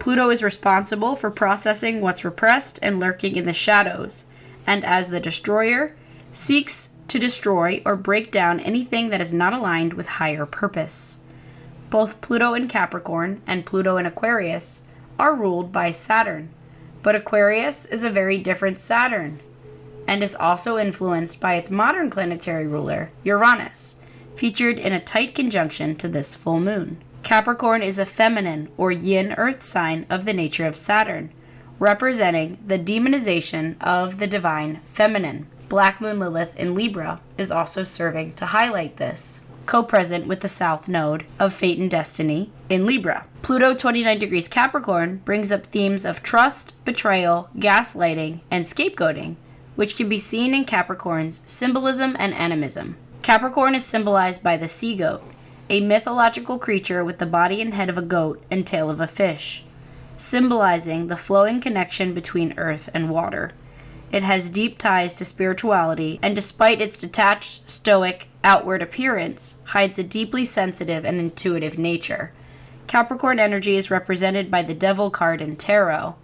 Pluto is responsible for processing what's repressed and lurking in the shadows, and as the destroyer, seeks to destroy or break down anything that is not aligned with higher purpose. Both Pluto in Capricorn and Pluto in Aquarius are ruled by Saturn, but Aquarius is a very different Saturn, and is also influenced by its modern planetary ruler, Uranus, featured in a tight conjunction to this full moon. Capricorn is a feminine or yin earth sign of the nature of Saturn, representing the demonization of the divine feminine. Black Moon Lilith in Libra is also serving to highlight this, co-present with the South Node of Fate and Destiny in Libra. Pluto 29 degrees Capricorn brings up themes of trust, betrayal, gaslighting, and scapegoating, which can be seen in Capricorn's symbolism and animism. Capricorn is symbolized by the sea goat, a mythological creature with the body and head of a goat and tail of a fish, symbolizing the flowing connection between earth and water. It has deep ties to spirituality, and despite its detached, stoic, outward appearance, hides a deeply sensitive and intuitive nature. Capricorn energy is represented by the Devil card in Tarot,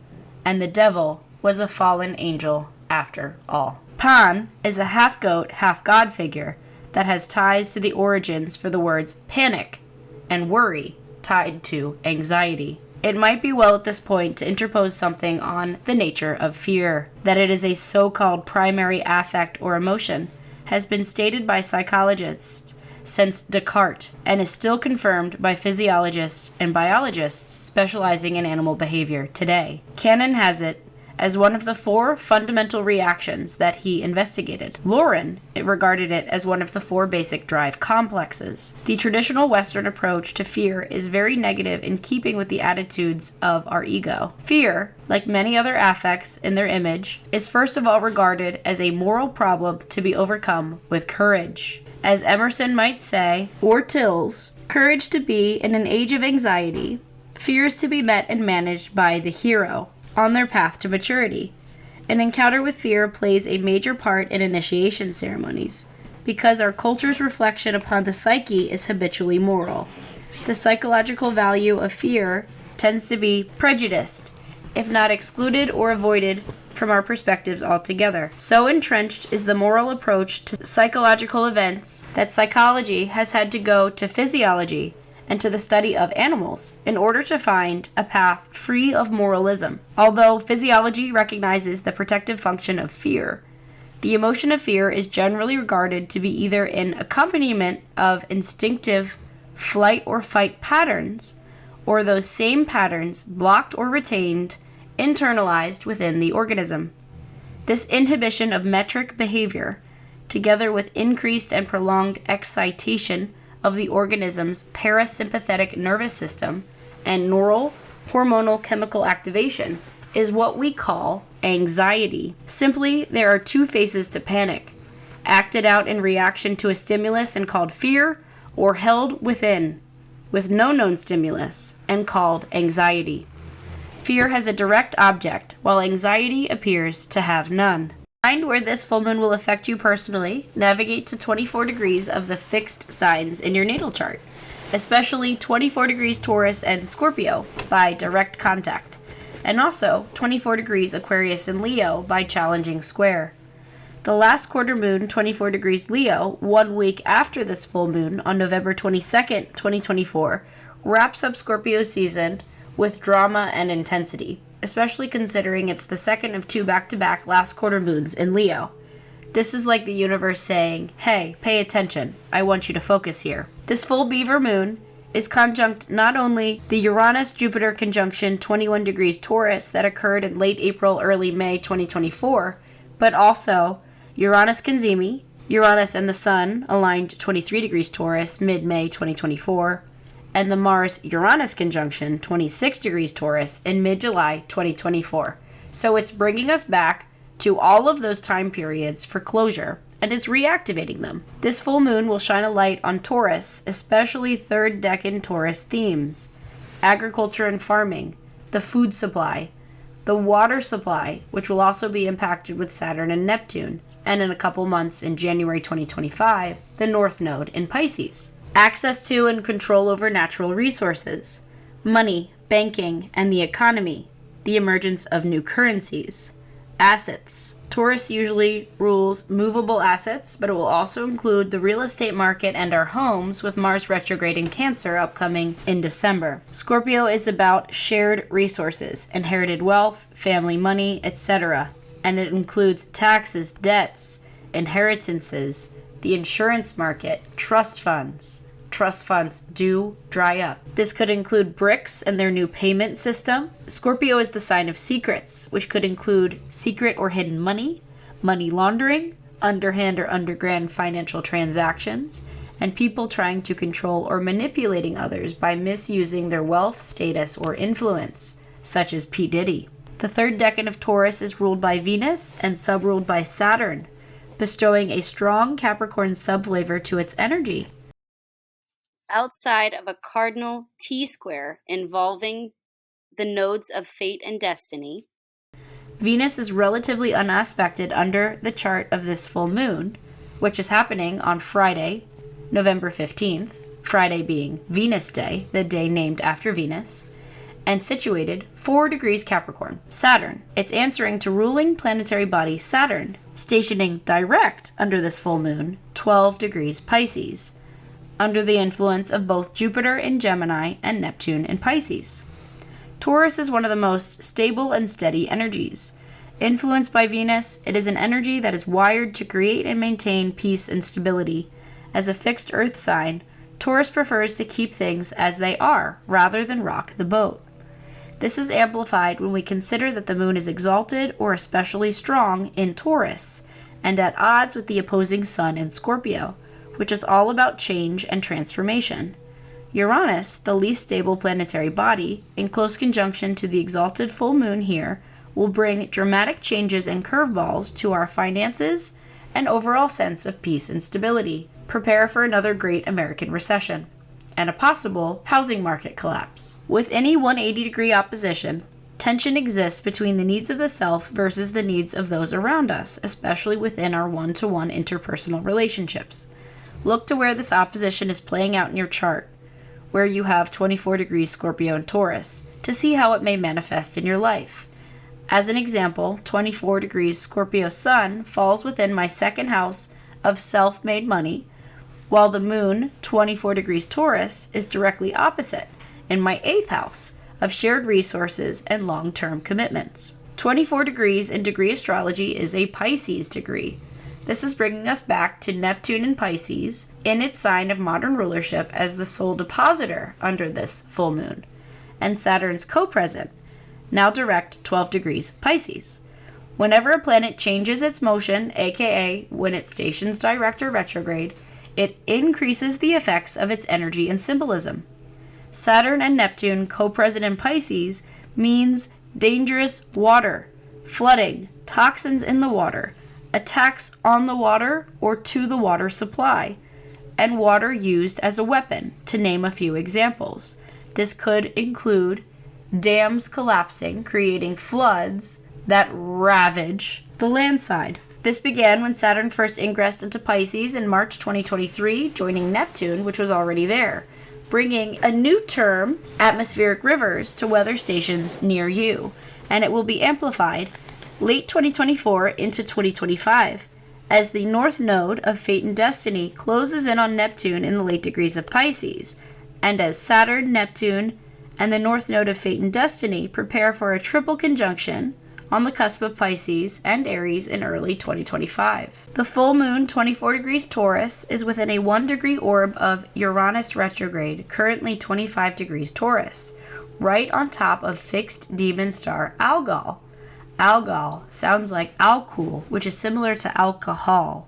and the Devil was a fallen angel after all. Pan is a half-goat, half-god figure that has ties to the origins for the words panic and worry tied to anxiety. It might be well at this point to interpose something on the nature of fear. That it is a so-called primary affect or emotion has been stated by psychologists since Descartes and is still confirmed by physiologists and biologists specializing in animal behavior today. Canon has it as one of the 4 fundamental reactions that he investigated. Lauren regarded it as one of the 4 basic drive complexes. The traditional Western approach to fear is very negative in keeping with the attitudes of our ego. Fear, like many other affects in their image, is first of all regarded as a moral problem to be overcome with courage. As Emerson might say, or Tills, courage to be in an age of anxiety, fears to be met and managed by the hero on their path to maturity. An encounter with fear plays a major part in initiation ceremonies, because our culture's reflection upon the psyche is habitually moral. The psychological value of fear tends to be prejudiced, if not excluded or avoided from our perspectives altogether. So entrenched is the moral approach to psychological events that psychology has had to go to physiology and to the study of animals in order to find a path free of moralism. Although physiology recognizes the protective function of fear, the emotion of fear is generally regarded to be either an accompaniment of instinctive flight or fight patterns, or those same patterns blocked or retained, internalized within the organism. This inhibition of metric behavior, together with increased and prolonged excitation of the organism's parasympathetic nervous system and neural hormonal chemical activation, is what we call anxiety. Simply, there are 2 phases to panic: acted out in reaction to a stimulus and called fear, or held within with no known stimulus and called anxiety. Fear has a direct object, while anxiety appears to have none. Find where this full moon will affect you personally. Navigate to 24 degrees of the fixed signs in your natal chart, especially 24 degrees Taurus and Scorpio by direct contact, and also 24 degrees Aquarius and Leo by challenging square. The last quarter moon, 24 degrees Leo, 1 week after this full moon on November 22nd, 2024, wraps up Scorpio season with drama and intensity, especially considering it's the second of 2 back-to-back last quarter moons in Leo. This is like the universe saying, hey, pay attention, I want you to focus here. This full Beaver Moon is conjunct not only the Uranus-Jupiter conjunction 21 degrees Taurus that occurred in late April, early May 2024, but also Uranus Kanzimi, Uranus and the Sun aligned 23 degrees Taurus mid-May 2024, and the Mars-Uranus conjunction 26 degrees Taurus in mid-July 2024. So it's bringing us back to all of those time periods for closure, and it's reactivating them. This full moon will shine a light on Taurus, especially 3rd decan Taurus themes: agriculture and farming, the food supply, the water supply, which will also be impacted with Saturn and Neptune, and in a couple months in January 2025, the North Node in Pisces. Access to and control over natural resources, money, banking and the economy, the emergence of new currencies. Assets. Taurus usually rules movable assets, but it will also include the real estate market and our homes, with Mars retrograde in Cancer upcoming in December. Scorpio is about shared resources, inherited wealth, family money, etc., and it includes taxes, debts, inheritances, the insurance market, trust funds. Trust funds do dry up. This could include BRICS and their new payment system. Scorpio is the sign of secrets, which could include secret or hidden money, money laundering, underhand or underground financial transactions, and people trying to control or manipulating others by misusing their wealth, status, or influence, such as P. Diddy. The third decan of Taurus is ruled by Venus and sub-ruled by Saturn, bestowing a strong Capricorn subflavor to its energy. Outside of a cardinal T-square involving the nodes of fate and destiny, Venus is relatively unaspected under the chart of this full moon, which is happening on Friday, November 15th, Friday being Venus Day, the day named after Venus, and situated 4 degrees Capricorn. Saturn. It's answering to ruling planetary body Saturn, stationing direct under this full moon, 12 degrees Pisces, under the influence of both Jupiter in Gemini and Neptune in Pisces. Taurus is one of the most stable and steady energies. Influenced by Venus, it is an energy that is wired to create and maintain peace and stability. As a fixed earth sign, Taurus prefers to keep things as they are, rather than rock the boat. This is amplified when we consider that the moon is exalted or especially strong in Taurus, and at odds with the opposing sun in Scorpio, which is all about change and transformation. Uranus, the least stable planetary body, in close conjunction to the exalted full moon here, will bring dramatic changes and curveballs to our finances and overall sense of peace and stability. Prepare for another great American recession and a possible housing market collapse. With any 180-degree opposition, tension exists between the needs of the self versus the needs of those around us, especially within our one-to-one interpersonal relationships. Look to where this opposition is playing out in your chart, where you have 24 degrees Scorpio and Taurus, to see how it may manifest in your life. As an example, 24 degrees Scorpio Sun falls within my second house of self-made money, while the moon, 24 degrees Taurus, is directly opposite in my 8th house of shared resources and long-term commitments. 24 degrees in degree astrology is a Pisces degree. This is bringing us back to Neptune in Pisces in its sign of modern rulership as the sole depositor under this full moon, and Saturn's co-present, now direct 12 degrees Pisces. Whenever a planet changes its motion, aka when it stations direct or retrograde, it increases the effects of its energy and symbolism. Saturn and Neptune co-present in Pisces means dangerous water, flooding, toxins in the water, attacks on the water or to the water supply, and water used as a weapon, to name a few examples. This could include dams collapsing, creating floods that ravage the landside. This began when Saturn first ingressed into Pisces in March 2023, joining Neptune, which was already there, bringing a new term, atmospheric rivers, to weather stations near you, and it will be amplified late 2024 into 2025, as the north node of fate and destiny closes in on Neptune in the late degrees of Pisces, and as Saturn, Neptune, and the north node of fate and destiny prepare for a triple conjunction on the cusp of Pisces and Aries in early 2025. The full moon, 24 degrees Taurus, is within a 1-degree orb of Uranus retrograde, currently 25 degrees Taurus, right on top of fixed demon star Algol. Algol sounds like alcohol, which is similar to alcohol.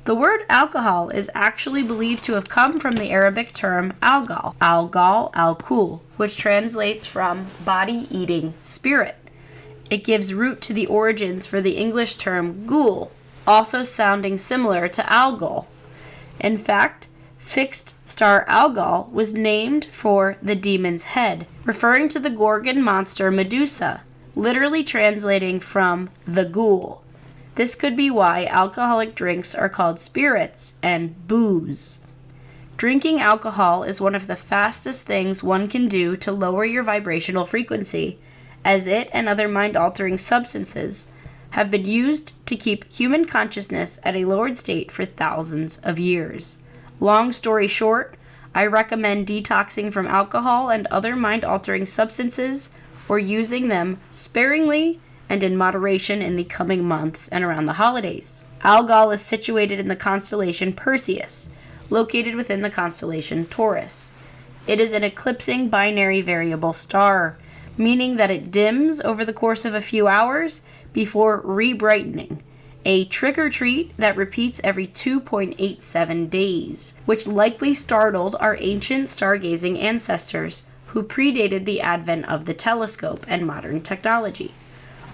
The word alcohol is actually believed to have come from the Arabic term algol, alcohol, which translates from body-eating spirit. It gives root to the origins for the English term ghoul, also sounding similar to Algol. In fact, fixed star Algol was named for the demon's head, referring to the Gorgon monster Medusa, literally translating from the ghoul. This could be why alcoholic drinks are called spirits and booze. Drinking alcohol is one of the fastest things one can do to lower your vibrational frequency, as it and other mind-altering substances have been used to keep human consciousness at a lowered state for thousands of years. Long story short, I recommend detoxing from alcohol and other mind-altering substances or using them sparingly and in moderation in the coming months and around the holidays. Algol is situated in the constellation Perseus, located within the constellation Taurus. It is an eclipsing binary variable star, meaning that it dims over the course of a few hours before re-brightening, a trick-or-treat that repeats every 2.87 days, which likely startled our ancient stargazing ancestors who predated the advent of the telescope and modern technology.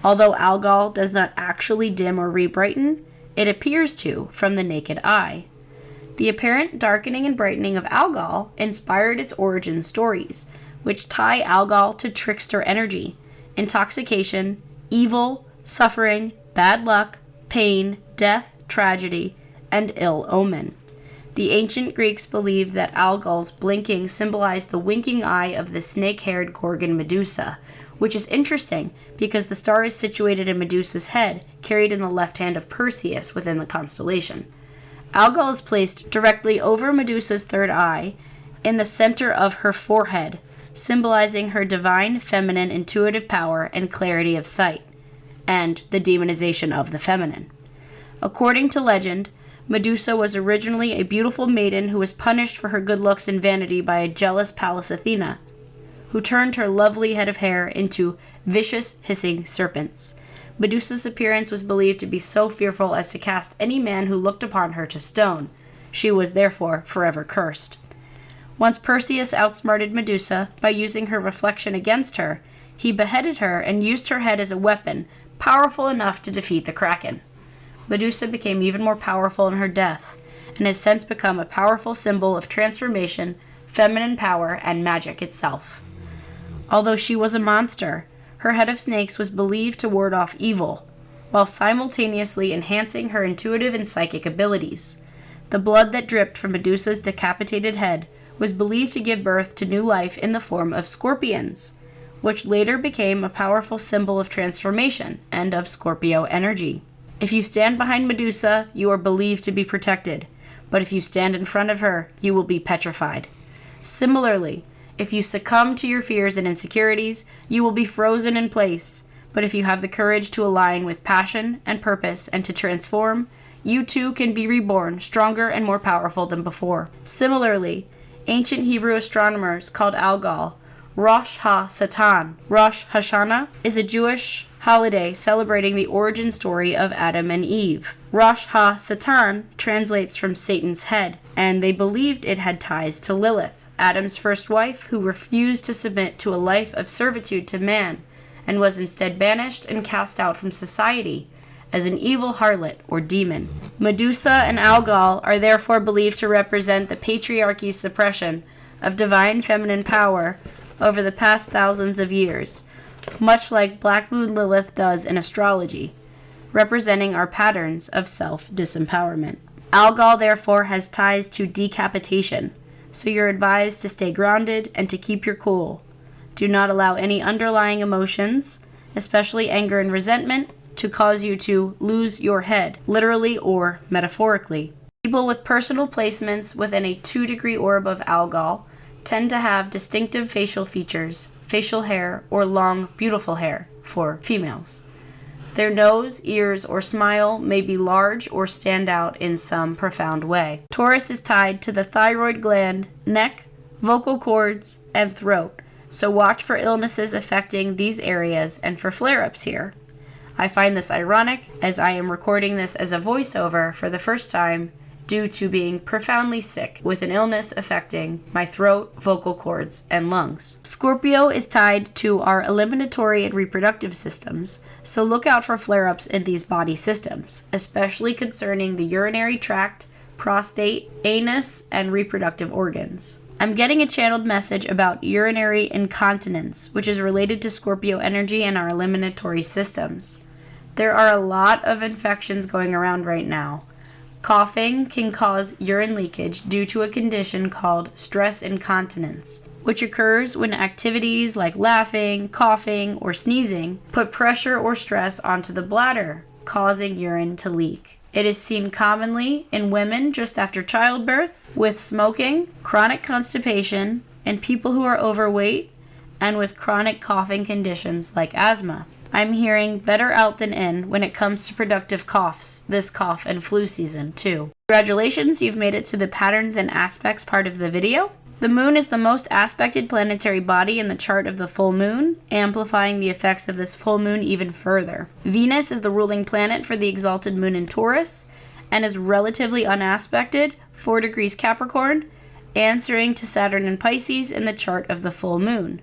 Although Algol does not actually dim or re-brighten, it appears to from the naked eye. The apparent darkening and brightening of Algol inspired its origin stories, which tie Algol to trickster energy, intoxication, evil, suffering, bad luck, pain, death, tragedy, and ill omen. The ancient Greeks believed that Algol's blinking symbolized the winking eye of the snake-haired Gorgon Medusa, which is interesting because the star is situated in Medusa's head, carried in the left hand of Perseus within the constellation. Algol is placed directly over Medusa's third eye, in the center of her forehead, symbolizing her divine feminine intuitive power and clarity of sight, and the demonization of the feminine. According to legend, Medusa was originally a beautiful maiden who was punished for her good looks and vanity by a jealous Pallas Athena, who turned her lovely head of hair into vicious, hissing serpents. Medusa's appearance was believed to be so fearful as to cast any man who looked upon her to stone. She was therefore forever cursed. Once Perseus outsmarted Medusa by using her reflection against her, he beheaded her and used her head as a weapon, powerful enough to defeat the Kraken. Medusa became even more powerful in her death, and has since become a powerful symbol of transformation, feminine power, and magic itself. Although she was a monster, her head of snakes was believed to ward off evil, while simultaneously enhancing her intuitive and psychic abilities. The blood that dripped from Medusa's decapitated head was believed to give birth to new life in the form of scorpions, which later became a powerful symbol of transformation and of Scorpio energy. If you stand behind Medusa, you are believed to be protected, but if you stand in front of her, you will be petrified. Similarly, if you succumb to your fears and insecurities, you will be frozen in place, but if you have the courage to align with passion and purpose and to transform, you too can be reborn, stronger and more powerful than before. Similarly, ancient Hebrew astronomers called Algol Rosh HaSatan. Rosh Hashanah is a Jewish holiday celebrating the origin story of Adam and Eve. Rosh HaSatan translates from Satan's head, and they believed it had ties to Lilith, Adam's first wife, who refused to submit to a life of servitude to man, and was instead banished and cast out from society as an evil harlot or demon. Medusa and Algol are therefore believed to represent the patriarchy's suppression of divine feminine power over the past thousands of years, much like Black Moon Lilith does in astrology, representing our patterns of self-disempowerment. Algol therefore has ties to decapitation, so you're advised to stay grounded and to keep your cool. Do not allow any underlying emotions, especially anger and resentment, to cause you to lose your head, literally or metaphorically. People with personal placements within a 2-degree orb of Algol tend to have distinctive facial features, facial hair, or long, beautiful hair for females. Their nose, ears, or smile may be large or stand out in some profound way. Taurus is tied to the thyroid gland, neck, vocal cords, and throat, so watch for illnesses affecting these areas and for flare-ups here. I find this ironic, as I am recording this as a voiceover for the first time due to being profoundly sick with an illness affecting my throat, vocal cords, and lungs. Scorpio is tied to our eliminatory and reproductive systems, so look out for flare-ups in these body systems, especially concerning the urinary tract, prostate, anus, and reproductive organs. I'm getting a channeled message about urinary incontinence, which is related to Scorpio energy and our eliminatory systems. There are a lot of infections going around right now. Coughing can cause urine leakage due to a condition called stress incontinence, which occurs when activities like laughing, coughing, or sneezing put pressure or stress onto the bladder, causing urine to leak. It is seen commonly in women just after childbirth, with smoking, chronic constipation, and people who are overweight, and with chronic coughing conditions like asthma. I'm hearing better out than in when it comes to productive coughs this cough and flu season, too. Congratulations, you've made it to the patterns and aspects part of the video. The moon is the most aspected planetary body in the chart of the full moon, amplifying the effects of this full moon even further. Venus is the ruling planet for the exalted moon in Taurus, and is relatively unaspected, 4 degrees Capricorn, answering to Saturn in Pisces in the chart of the full moon.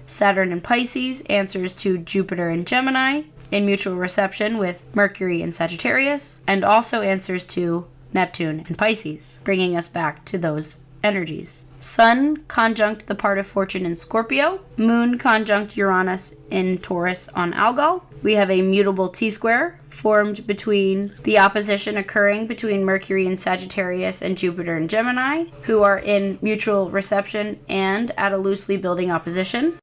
Saturn in Pisces answers to Jupiter in Gemini in mutual reception with Mercury in Sagittarius, and also answers to Neptune in Pisces, bringing us back to those energies. Sun conjunct the part of fortune in Scorpio. Moon conjunct Uranus in Taurus on Algol. We have a mutable T-square formed between the opposition occurring between Mercury in Sagittarius and Jupiter in Gemini, who are in mutual reception and at a loosely building opposition.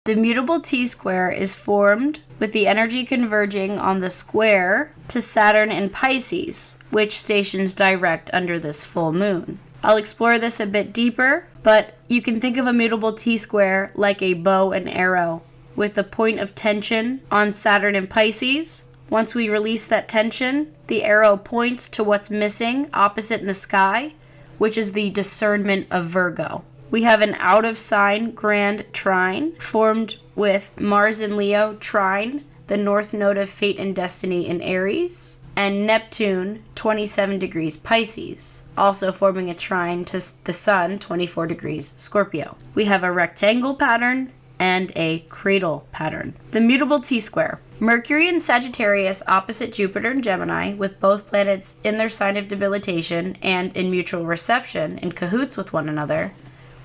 The mutable T-square is formed with the energy converging on the square to Saturn in Pisces, which stations direct under this full moon. I'll explore this a bit deeper, but you can think of a mutable T-square like a bow and arrow, with the point of tension on Saturn in Pisces. Once we release that tension, the arrow points to what's missing opposite in the sky, which is the discernment of Virgo. We have an out-of-sign grand trine formed with Mars in Leo trine, the north node of fate and destiny in Aries, and Neptune, 27 degrees Pisces, also forming a trine to the Sun, 24 degrees Scorpio. We have a rectangle pattern and a cradle pattern. The mutable T-square. Mercury in Sagittarius opposite Jupiter in Gemini, with both planets in their sign of debilitation and in mutual reception in cahoots with one another,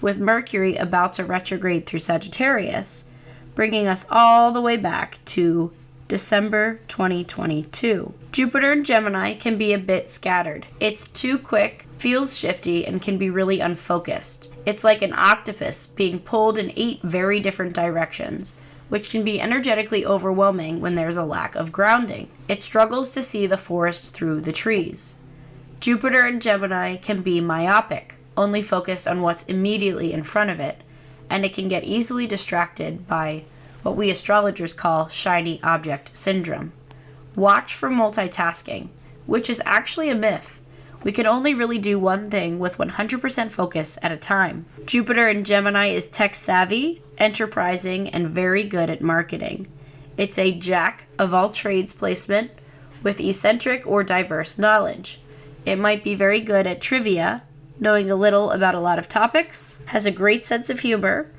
with Mercury about to retrograde through Sagittarius, bringing us all the way back to December 2022. Jupiter in Gemini can be a bit scattered. It's too quick, feels shifty, and can be really unfocused. It's like an octopus being pulled in 8 very different directions, which can be energetically overwhelming when there's a lack of grounding. It struggles to see the forest through the trees. Jupiter in Gemini can be myopic, only focused on what's immediately in front of it, and it can get easily distracted by what we astrologers call shiny object syndrome. Watch for multitasking, which is actually a myth. We can only really do one thing with 100% focus at a time. Jupiter in Gemini is tech-savvy, enterprising, and very good at marketing. It's a jack of all trades placement with eccentric or diverse knowledge. It might be very good at trivia, knowing a little about a lot of topics, has a great sense of humor,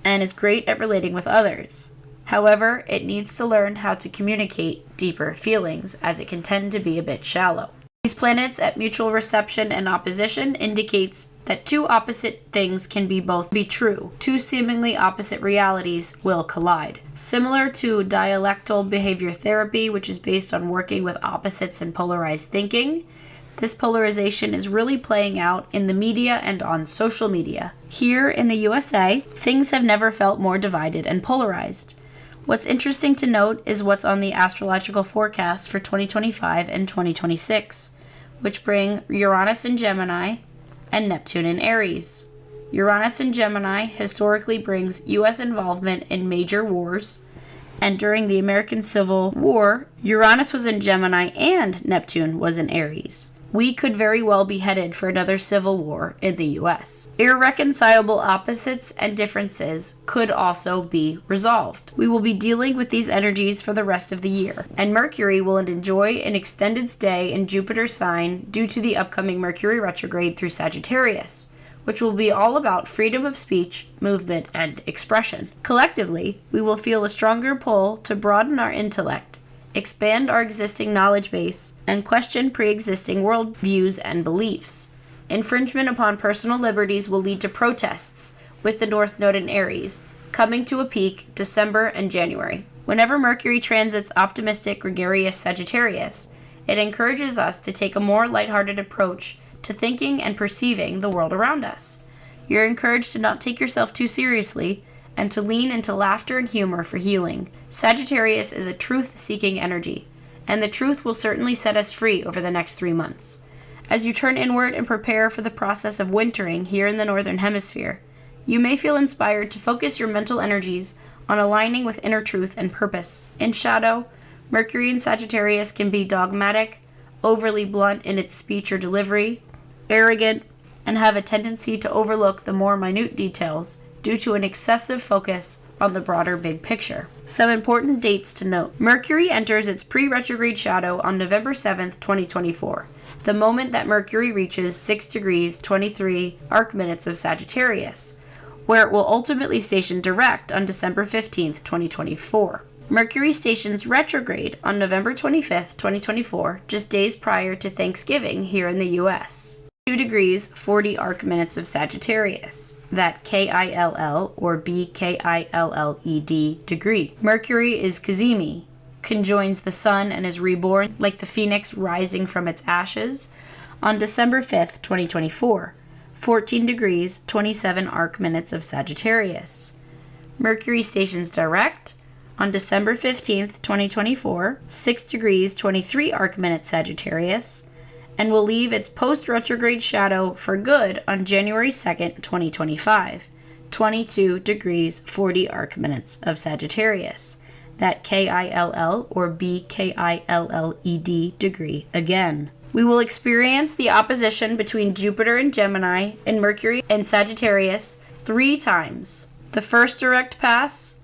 and is great at relating with others. However, it needs to learn how to communicate deeper feelings, as it can tend to be a bit shallow. These planets at mutual reception and opposition indicates that two opposite things can both be true. Two seemingly opposite realities will collide. Similar to dialectal behavior therapy, which is based on working with opposites and polarized thinking, this polarization is really playing out in the media and on social media. Here in the USA, things have never felt more divided and polarized. What's interesting to note is what's on the astrological forecast for 2025 and 2026, which bring Uranus in Gemini and Neptune in Aries. Uranus in Gemini historically brings U.S. involvement in major wars, and during the American Civil War, Uranus was in Gemini and Neptune was in Aries. We could very well be headed for another civil war in the U.S. Irreconcilable opposites and differences could also be resolved. We will be dealing with these energies for the rest of the year, and Mercury will enjoy an extended stay in Jupiter's sign due to the upcoming Mercury retrograde through Sagittarius, which will be all about freedom of speech, movement, and expression. Collectively, we will feel a stronger pull to broaden our intellect, expand our existing knowledge base, and question pre-existing worldviews and beliefs. Infringement upon personal liberties will lead to protests, with the North Node in Aries, coming to a peak December and January. Whenever Mercury transits optimistic, gregarious Sagittarius, it encourages us to take a more lighthearted approach to thinking and perceiving the world around us. You're encouraged to not take yourself too seriously and to lean into laughter and humor for healing. Sagittarius is a truth-seeking energy, and the truth will certainly set us free over the next 3 months. As you turn inward and prepare for the process of wintering here in the Northern Hemisphere, you may feel inspired to focus your mental energies on aligning with inner truth and purpose. In shadow, Mercury in Sagittarius can be dogmatic, overly blunt in its speech or delivery, arrogant, and have a tendency to overlook the more minute details due to an excessive focus on the broader big picture. Some important dates to note. Mercury enters its pre-retrograde shadow on November 7th, 2024, the moment that Mercury reaches 6 degrees 23 arc minutes of Sagittarius, where it will ultimately station direct on December 15th, 2024. Mercury stations retrograde on November 25th, 2024, just days prior to Thanksgiving here in the US. 2 degrees 40 arc minutes of Sagittarius, that KILL or BKILLED degree. Mercury is Kazemi, conjoins the sun and is reborn like the phoenix rising from its ashes on December 5th, 2024, 14 degrees 27 arc minutes of Sagittarius. Mercury stations direct on December 15th, 2024, 6 degrees 23 arc minutes Sagittarius, and will leave its post-retrograde shadow for good on January 2nd, 2025, 22 degrees 40 arc minutes of Sagittarius, that KILL or BKILLED degree again. We will experience the opposition between Jupiter in Gemini and Mercury in Sagittarius 3 times. The first direct pass,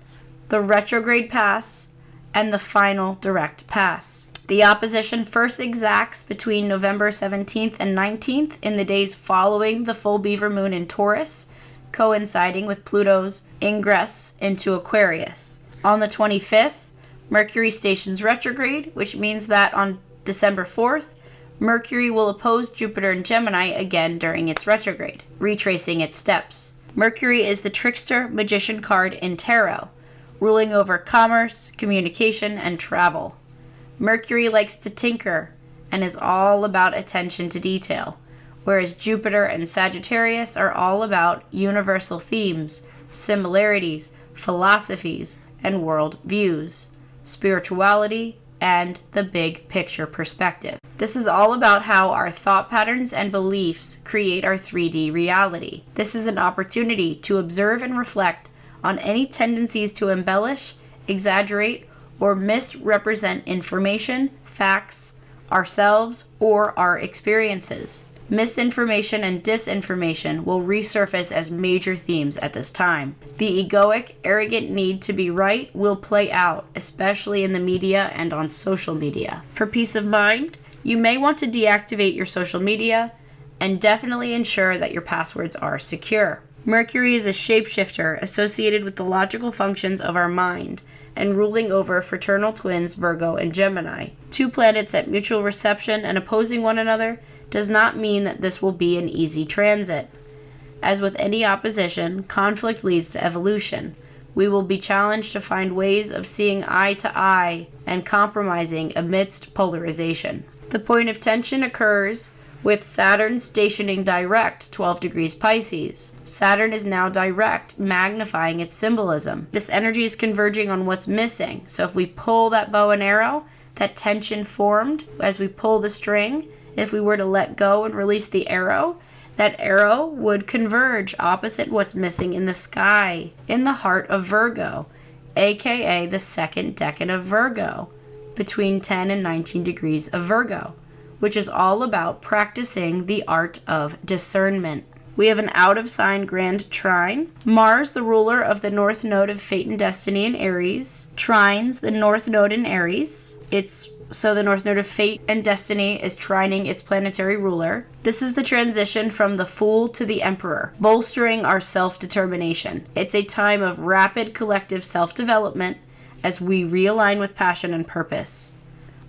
the retrograde pass, and the final direct pass. The opposition first exacts between November 17th and 19th in the days following the full Beaver Moon in Taurus, coinciding with Pluto's ingress into Aquarius. On the 25th, Mercury stations retrograde, which means that on December 4th, Mercury will oppose Jupiter in Gemini again during its retrograde, retracing its steps. Mercury is the trickster magician card in tarot, ruling over commerce, communication, and travel. Mercury likes to tinker and is all about attention to detail, whereas Jupiter and Sagittarius are all about universal themes, similarities, philosophies, and world views, spirituality, and the big picture perspective. This is all about how our thought patterns and beliefs create our 3D reality. This is an opportunity to observe and reflect on any tendencies to embellish, exaggerate, or misrepresent information, facts, ourselves, or our experiences. Misinformation and disinformation will resurface as major themes at this time. The egoic, arrogant need to be right will play out, especially in the media and on social media. For peace of mind, you may want to deactivate your social media and definitely ensure that your passwords are secure. Mercury is a shapeshifter associated with the logical functions of our mind and ruling over fraternal twins Virgo and Gemini. 2 planets at mutual reception and opposing one another does not mean that this will be an easy transit. As with any opposition, conflict leads to evolution. We will be challenged to find ways of seeing eye to eye and compromising amidst polarization. The point of tension occurs with Saturn stationing direct 12 degrees Pisces. Saturn is now direct, magnifying its symbolism. This energy is converging on what's missing. So if we pull that bow and arrow, that tension formed as we pull the string, if we were to let go and release the arrow, that arrow would converge opposite what's missing in the sky, in the heart of Virgo, aka the second decan of Virgo, between 10 and 19 degrees of Virgo, which is all about practicing the art of discernment. We have an out-of-sign grand trine. Mars, the ruler of the North Node of Fate and Destiny in Aries, trines the North Node in Aries. So the North Node of Fate and Destiny is trining its planetary ruler. This is the transition from the Fool to the Emperor, bolstering our self-determination. It's a time of rapid collective self-development as we realign with passion and purpose.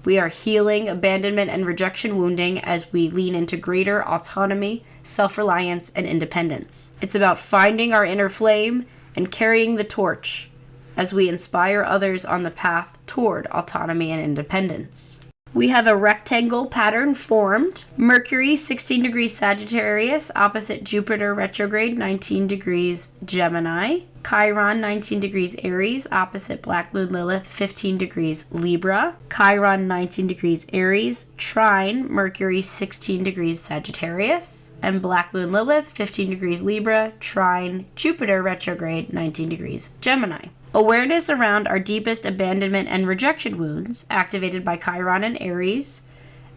We are healing abandonment and rejection wounding as we lean into greater autonomy, self-reliance, and independence. It's about finding our inner flame and carrying the torch as we inspire others on the path toward autonomy and independence. We have a rectile rectangle pattern formed. Mercury 16 degrees Sagittarius opposite Jupiter retrograde 19 degrees Gemini. Chiron 19 degrees Aries opposite Black Moon Lilith 15 degrees Libra. Chiron 19 degrees Aries trine Mercury 16 degrees Sagittarius. And Black Moon Lilith 15 degrees Libra trine Jupiter retrograde 19 degrees Gemini. Awareness around our deepest abandonment and rejection wounds, activated by Chiron and Aries,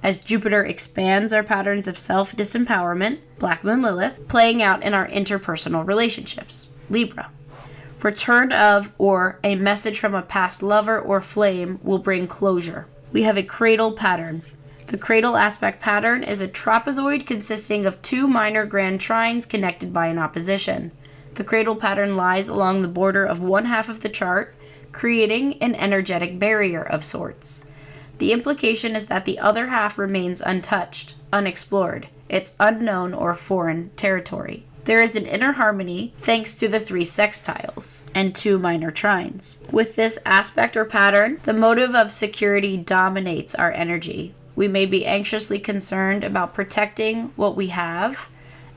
as Jupiter expands our patterns of self-disempowerment, Black Moon Lilith, playing out in our interpersonal relationships, Libra. Return of or a message from a past lover or flame will bring closure. We have a cradle pattern. The cradle aspect pattern is a trapezoid consisting of two minor grand trines connected by an opposition. The cradle pattern lies along the border of one half of the chart, creating an energetic barrier of sorts. The implication is that the other half remains untouched, unexplored. It's unknown or foreign territory. There is an inner harmony thanks to the 3 sextiles and 2 minor trines. With this aspect or pattern, the motive of security dominates our energy. We may be anxiously concerned about protecting what we have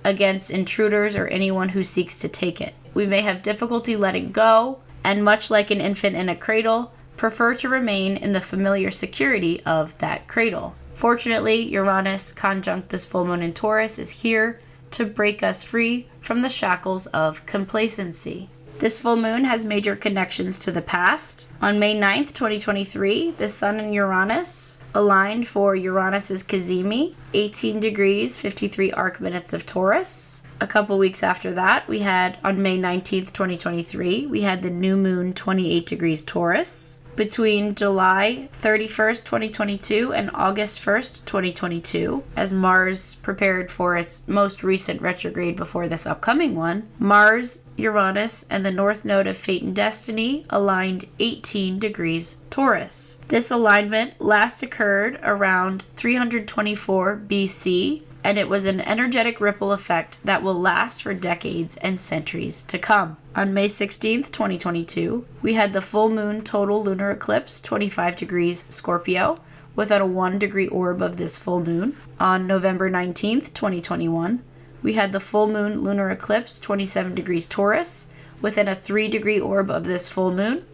against intruders or anyone who seeks to take it. We may have difficulty letting go, and much like an infant in a cradle, prefer to remain in the familiar security of that cradle. Fortunately, Uranus conjunct this full moon in Taurus is here to break us free from the shackles of complacency. This full moon has major connections to the past. On May 9th, 2023, the Sun and Uranus aligned for Uranus's Cazimi, 18 degrees, 53 arc minutes of Taurus. A couple weeks after that, we had, on May 19th, 2023, we had the new moon, 28 degrees Taurus. Between July 31st, 2022 and August 1st, 2022, as Mars prepared for its most recent retrograde before this upcoming one, Mars, Uranus, and the North Node of Fate and Destiny aligned 18 degrees Taurus. This alignment last occurred around 324 BC, and it was an energetic ripple effect that will last for decades and centuries to come. On May 16th, 2022, we had the full moon total lunar eclipse, 25 degrees Scorpio, within a 1 degree orb of this full moon. On November 19th, 2021, we had the full moon lunar eclipse, 27 degrees Taurus, within a 3 degree orb of this full moon.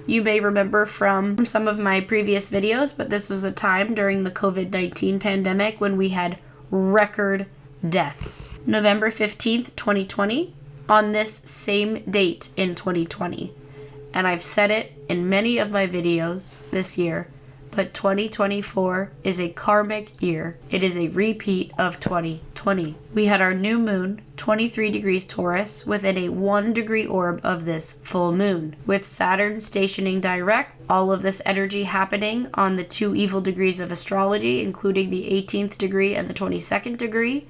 You may remember from some of my previous videos, but this was a time during the COVID-19 pandemic when we had record deaths. November 15th, 2020, on this same date in 2020. And I've said it in many of my videos this year, but 2024 is a karmic year. It is a repeat of 2020. We had our new moon, 23 degrees Taurus, within a 1 degree orb of this full moon. With Saturn stationing direct, all of this energy happening on the 2 evil degrees of astrology, including the 18th degree and the 22nd degree,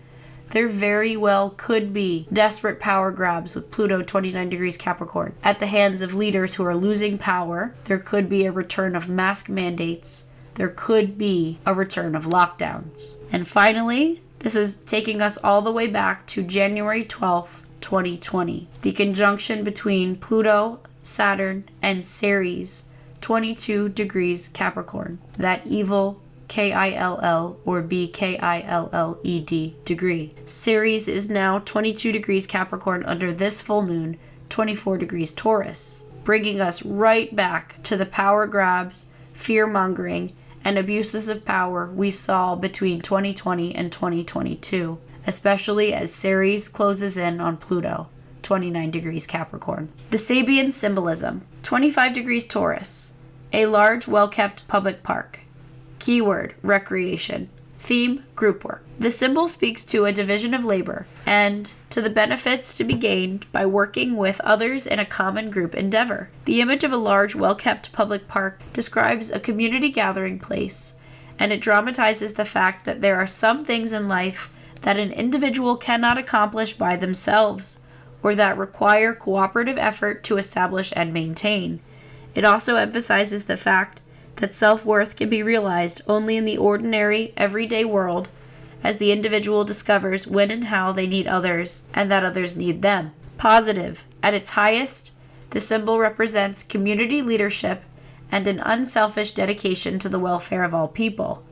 there very well could be desperate power grabs with Pluto 29 degrees Capricorn. At the hands of leaders who are losing power, there could be a return of mask mandates. There could be a return of lockdowns. And finally, this is taking us all the way back to January 12th, 2020. The conjunction between Pluto, Saturn, and Ceres, 22 degrees Capricorn. That evil KILL or BKILLED degree. Ceres is now 22 degrees Capricorn under this full moon, 24 degrees Taurus, bringing us right back to the power grabs, fear-mongering, and abuses of power we saw between 2020 and 2022, especially as Ceres closes in on Pluto, 29 degrees Capricorn. The Sabian Symbolism, 25 degrees Taurus, a large, well-kept public park. Keyword, recreation. Theme, group work. The symbol speaks to a division of labor and to the benefits to be gained by working with others in a common group endeavor. The image of a large, well-kept public park describes a community gathering place, and it dramatizes the fact that there are some things in life that an individual cannot accomplish by themselves, or that require cooperative effort to establish and maintain. It also emphasizes the fact that self-worth can be realized only in the ordinary, everyday world, as the individual discovers when and how they need others, and that others need them. Positive. At its highest, the symbol represents community leadership and an unselfish dedication to the welfare of all people.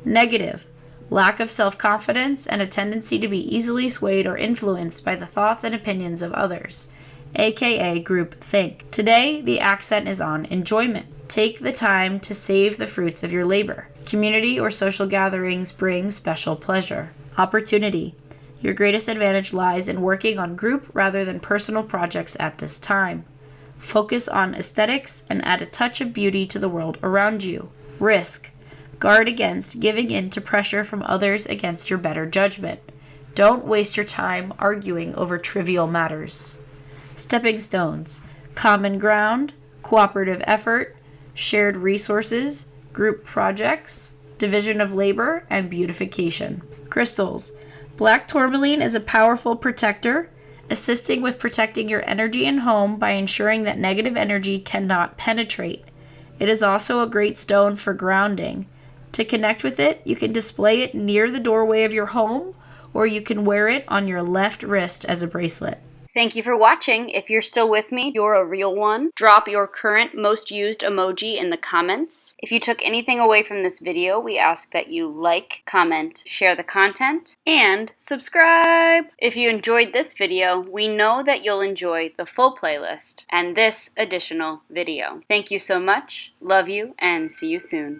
Negative. Lack of self-confidence and a tendency to be easily swayed or influenced by the thoughts and opinions of others, aka group think. Today, the accent is on enjoyment. Take the time to save the fruits of your labor. Community or social gatherings bring special pleasure. Opportunity. Your greatest advantage lies in working on group rather than personal projects at this time. Focus on aesthetics and add a touch of beauty to the world around you. Risk. Guard against giving in to pressure from others against your better judgment. Don't waste your time arguing over trivial matters. Stepping stones. Common ground, cooperative effort, shared resources, group projects, division of labor, and beautification. Crystals. Black tourmaline is a powerful protector, assisting with protecting your energy and home by ensuring that negative energy cannot penetrate. It is also a great stone for grounding. To connect with it, you can display it near the doorway of your home, or you can wear it on your left wrist as a bracelet. Thank you for watching. If you're still with me, you're a real one. Drop your current most used emoji in the comments. If you took anything away from this video, we ask that you like, comment, share the content, and subscribe. If you enjoyed this video, we know that you'll enjoy the full playlist and this additional video. Thank you so much. Love you, and see you soon.